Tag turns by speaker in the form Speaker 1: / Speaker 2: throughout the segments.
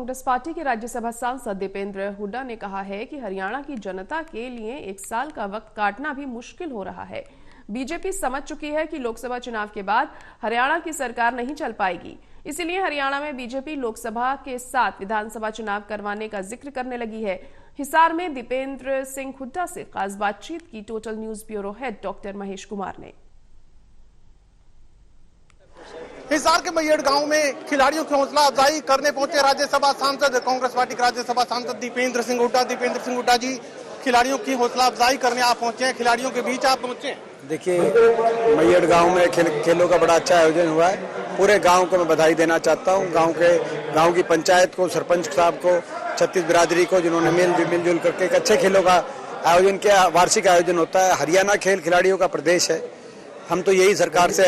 Speaker 1: Congress party के राज्यसभा सांसद दीपेंद्र हुड्डा ने कहा है कि हरियाणा की जनता के लिए 1 साल का वक्त काटना भी मुश्किल हो रहा है। बीजेपी समझ चुकी है कि लोकसभा चुनाव के बाद हरियाणा की सरकार नहीं चल पाएगी, इसीलिए हरियाणा में बीजेपी लोकसभा के साथ विधानसभा चुनाव करवाने का जिक्र करने लगी है। हिसार में दीपेंद्र सिंह हुड्डा से खास बातचीत की total news bureau head doctor Mahesh Kumar ने।
Speaker 2: हिसार के मैयड़ गांव में खिलाड़ियों की हौसला अफजाई करने पहुंचे राज्यसभा सांसद, कांग्रेस पार्टी के राज्यसभा सांसद दीपेंद्र सिंह हुड्डा जी खिलाड़ियों की हौसला अफजाई करने आप पहुंचे हैं, खिलाड़ियों के बीच आप पहुंचे हैं।
Speaker 3: देखिए, मैयड़ गांव में खेलों का बड़ा अच्छा आयोजन हुआ है। पूरे गांव को मैं बधाई देना चाहता हूं, गांव की पंचायत को, सरपंच साहब को, छत्तीस बिरादरी को, जिन्होंने मिलजुल करके एक अच्छे खेलों का आयोजन किया। वार्षिक आयोजन होता है। हरियाणा खेल खिलाड़ियों का प्रदेश है। हम तो यही सरकार से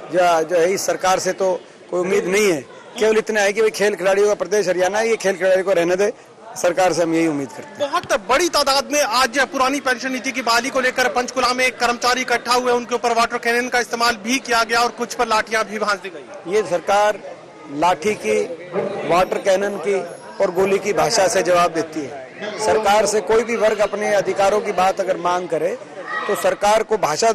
Speaker 3: जो इस सरकार से तो कोई उम्मीद नहीं है, केवल इतना है कि भाई खेल खिलाड़ियों का प्रदेश हरियाणा है, ये खेल खिलाड़ियों को रहने दे। सरकार से हम यही उम्मीद करते हैं।
Speaker 2: बहुत बड़ी तादाद में आज पुरानी पेंशन नीति की बहाली को लेकर पंचकुला में कर्मचारी इकट्ठा हुए, उनके ऊपर वाटर कैनन का इस्तेमाल भी किया गया और कुछ पर लाठियां भी भांज दी गई।
Speaker 3: ये सरकार लाठी की, वाटर कैनन की और गोली की भाषा से जवाब देती है। सरकार से कोई भी वर्ग अपने अधिकारों की बात अगर मांग करे तो सरकार को भाषा,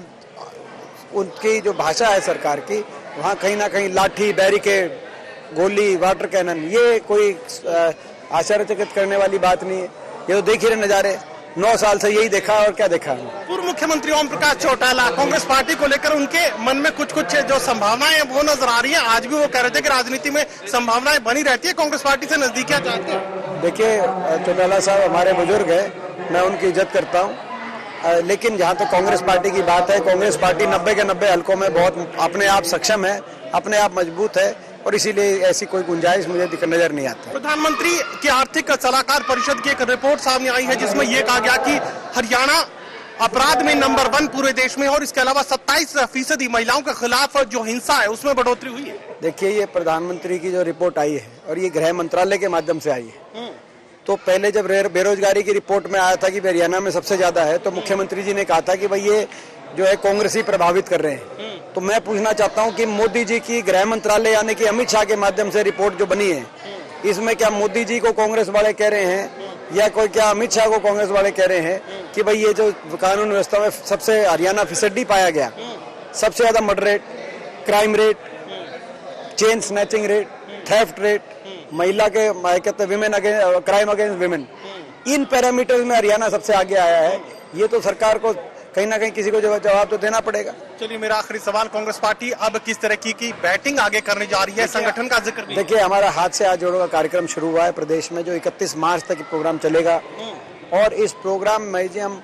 Speaker 3: उनकी जो भाषा है सरकार की, वहाँ कहीं ना कहीं लाठी, बैरिकेड, गोली, वाटर कैनन, ये कोई आश्चर्यचकित करने वाली बात नहीं है। ये तो देख ही रहे नजारे, 9 साल से यही देखा और क्या देखा।
Speaker 2: पूर्व मुख्यमंत्री ओम प्रकाश चौटाला, कांग्रेस पार्टी को लेकर उनके मन में कुछ जो संभावनाएं हैं वो नजर आ रही है। आज भी वो कह रहे थे कि राजनीति में संभावनाएं बनी रहती है, कांग्रेस पार्टी से नजदीकियां चाहते हैं।
Speaker 3: देखिए, चौटाला साहब हमारे बुजुर्ग है, मैं उनकी इज्जत करता हूँ, लेकिन जहाँ तक कांग्रेस पार्टी की बात है, कांग्रेस पार्टी 90 के 90 हलकों में बहुत अपने आप सक्षम है, अपने आप मजबूत है और इसीलिए ऐसी कोई गुंजाइश मुझे नजर नहीं आती। प्रधानमंत्री
Speaker 2: की आर्थिक सलाहकार परिषद की एक रिपोर्ट सामने आई है जिसमें यह कहा गया कि हरियाणा अपराध में नंबर 1 पूरे देश में और इसके अलावा 27% महिलाओं के खिलाफ जो हिंसा है उसमें बढ़ोतरी हुई है।
Speaker 3: देखिए, ये प्रधानमंत्री की जो रिपोर्ट आई है और ये गृह मंत्रालय के माध्यम से आई है, तो पहले जब बेरोजगारी की रिपोर्ट में आया था कि हरियाणा में सबसे ज्यादा है, तो मुख्यमंत्री जी ने कहा था कि भाई ये जो है कांग्रेस ही प्रभावित कर रहे हैं। तो मैं पूछना चाहता हूं कि मोदी जी की गृह मंत्रालय यानी कि अमित शाह के माध्यम से रिपोर्ट जो बनी है, इसमें क्या मोदी जी को कांग्रेस वाले कह रहे हैं या कोई क्या अमित शाह को कांग्रेस वाले कह रहे हैं कि भाई ये जो कानून व्यवस्था में सबसे हरियाणा फिसड्डी पाया गया, सबसे ज्यादा murder rate, crime rate, chain snatching rate, theft rate, महिला के कहते women against crime against women, इन पैरामीटर्स में हरियाणा सबसे आगे आया है। ये तो सरकार को कहीं ना कहीं किसी को जवाब तो देना पड़ेगा।
Speaker 2: चलिए, मेरा आखिरी सवाल, कांग्रेस पार्टी अब किस तरह की बैटिंग आगे करने जा रही है? संगठन का जिक्र भी।
Speaker 3: देखिए, हमारा हाथ से हाथ जोड़ो का कार्यक्रम शुरू हुआ है प्रदेश में, जो 31 मार्च तक प्रोग्राम चलेगा और इस प्रोग्राम में हम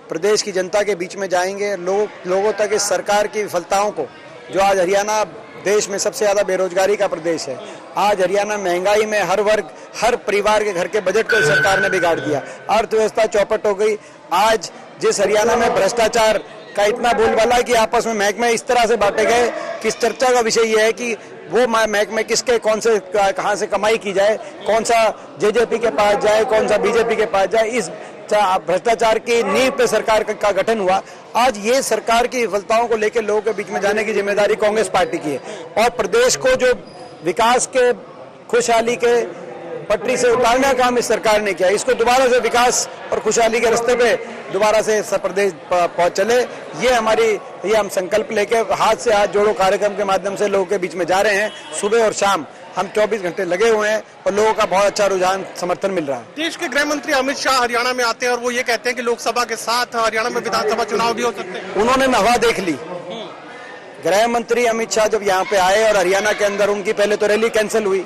Speaker 3: प्रदेश की जनता के बीच में जाएंगे, लोगों तक इस सरकार की विफलताओं को, जो आज हरियाणा देश में सबसे ज्यादा बेरोजगारी का प्रदेश है, आज हरियाणा महंगाई में हर वर्ग, हर परिवार के घर के बजट को सरकार ने बिगाड़ दिया, अर्थव्यवस्था चौपट हो गई। आज जिस हरियाणा में भ्रष्टाचार का इतना बोलबाला है कि आपस में महकमे इस तरह से बांटे गए कि इस चर्चा का विषय यह है कि वो महकमे किसके कहां से कमाई की जाए, कौन सा जेजेपी के पास जाए, कौन सा बीजेपी के पास जाए। इस भ्रष्टाचार की नींव पे सरकार का गठन हुआ। आज ये सरकार की विफलताओं को लेकर लोगों के बीच में जाने की जिम्मेदारी कांग्रेस पार्टी की है और प्रदेश को जो विकास के, खुशहाली के पटरी से उतारने का काम इस सरकार ने किया, इसको दोबारा से विकास और खुशहाली के रास्ते पे दोबारा से प्रदेश पहुंच चले, ये हम संकल्प लेके हाथ से हाथ जोड़ो कार्यक्रम के माध्यम से लोगों के बीच में जा रहे हैं। सुबह और शाम हम 24 घंटे लगे हुए हैं और लोगों का बहुत अच्छा रुझान, समर्थन मिल रहा है।
Speaker 2: देश के गृह मंत्री अमित शाह हरियाणा में आते हैं और वो ये कहते हैं कि लोकसभा के साथ हरियाणा में विधानसभा चुनाव भी हो सकते हैं।
Speaker 3: उन्होंने हवा देख ली। गृह मंत्री अमित शाह जब यहाँ पे आए और हरियाणा के अंदर उनकी पहले तो रैली कैंसिल हुई,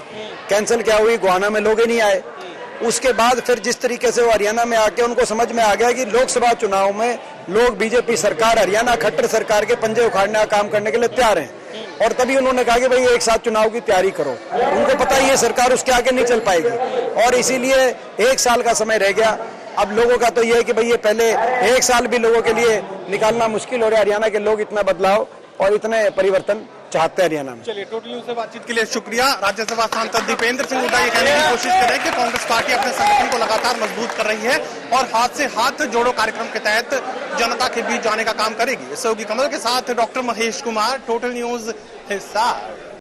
Speaker 3: कैंसिल क्या हुई, गोहाना में लोग ही नहीं आए। उसके बाद फिर जिस तरीके से वो हरियाणा में आके उनको समझ में आ गया कि लोकसभा चुनाव में लोग बीजेपी सरकार, हरियाणा खट्टर सरकार के पंजे उखाड़ने का काम करने के लिए तैयार हैं और तभी उन्होंने कहा कि भाई एक साथ चुनाव की तैयारी करो। उनको पता है ये सरकार उसके आगे नहीं चल पाएगी और इसीलिए 1 साल का समय रह गया। अब लोगों का तो ये है कि भाई ये पहले 1 साल भी लोगों के लिए निकालना मुश्किल हो रहा है। हरियाणा के लोग इतना बदलाव और इतने परिवर्तन चाहते हैं हरियाणा में।
Speaker 2: चलिए, टोटल न्यूज़ से बातचीत के लिए शुक्रिया। राज्यसभा सांसद दीपेंद्र सिंह हुड्डा ये कहने की कोशिश कर रहे हैं कि कांग्रेस पार्टी अपने संगठन को लगातार मजबूत कर रही है और हाथ से हाथ जोड़ो कार्यक्रम के तहत जनता के बीच जाने का काम करेगी। सहयोगी कमल के साथ doctor Mahesh Kumar, total news Hisar.